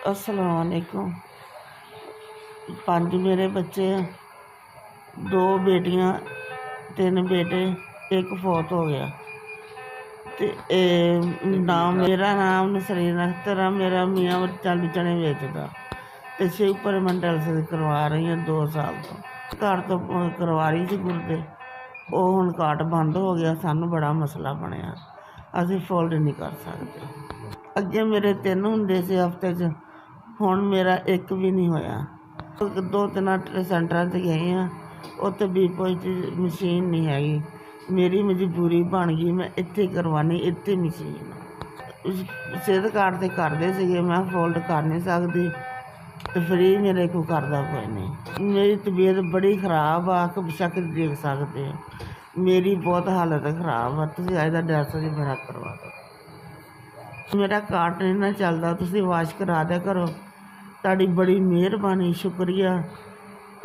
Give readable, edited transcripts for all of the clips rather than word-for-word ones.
अस्सलाम वालेकुम। 5 मेरे बच्चे हैं, 2 बेटियां, 3 बेटे, एक फौत हो गया। मेरा नाम नसरीन अख्तर है। मेरा मियाँ चालू चने बेचता तो शिवपुर मैं डायलिसिस करवा रही हूँ 2 साल तो घर तो करवा रही थी गुर्दे। वो हुण कार्ड बंद हो गया, सानू बड़ा मसला बनया, असीं फोल्ड नहीं कर सकते। अगे मेरे 3 हुंदे सी हफ्ते च, हुण मेरा एक भी नहीं होया। 2-3 सेंटरां ते गए हैं, उत्थे बी पॉजिटिव मशीन नहीं हैगी। मेरी मजबूरी बन गई, मैं इत्थे करवानी, इत्थे मशीन सेहत कार्ड ते करदे सीगे, मैं फोल्ड कर नहीं सकती तो फ्री मेरे को करदा कोई नहीं। मेरी तबीयत बड़ी खराब आ, अख शक देख सकते हो। मेरी बहुत हालत खराब आ, तुसीं अज दा डायलिसिस मेरा करवा दो। मेरा कार्ड नहीं ना चलदा, तुसीं वाश करा दिया करो। तुहाडी बड़ी मेहरबानी, शुक्रिया।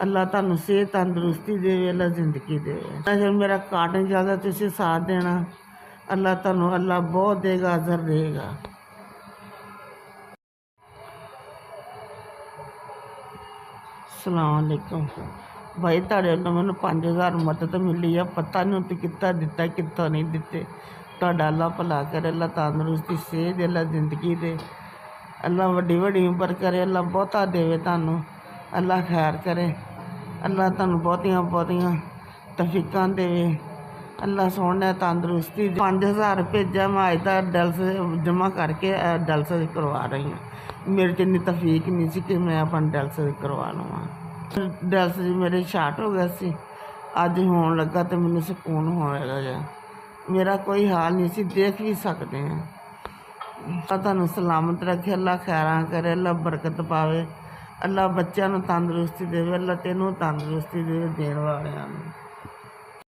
अल्लाह तुहानूं सेहत तंदरुस्ती देवे, अल्लाह जिंदगी देवे। अगर मेरा कार्ड नहीं चलदा, तुसीं साथ देना। अल्लाह तुहानूं अल्लाह बहुत देगा, अजर देगा। अस्सलाम वालेकुम भाई, तुहाडे वल्लों मैनूं 5000 मदद मिली है। पता नहीं तुसीं कित्थां दित्ता, कित्थों नहीं दित्ते। तुहाडा अल्लाह भला करे, अल्लाह तंदरुस्ती सेहत, अल्लाह जिंदगी दे, अल्लाह वड्डी वड्डी उम्र करे, अल्लाह बहुता देवे तुहानूं, अल्लाह खैर करे, अल्लाह तुहानूं बहुतियां बहुतियां तौफीकां देवे, अल्लाह सोहने तंदरुस्ती। 5000 भेजा, मैं अज तक डायलिसिस जमा करके डायलिसिस करवा रही हूँ। मेरे च इन्नी तौफीक नहीं सी कि मैं अपना डायलिसिस करवा लवां। डायलिसिस मेरे शार्ट हो गया सी, अज होण लगा तो मैनूं सुकून होएगा। मेरा कोई हाल नहीं सी, देख भी सकते हैं। अल्लाह तुहानूं सलामत रखे, अल्लाह खैरां करे, अल्लाह बरकत पावे, अल्लाह बच्चों नूं तंदरुस्ती देवे, अल्लाह तैनूं तंदरुस्ती देवे, देण वालिआं नूं।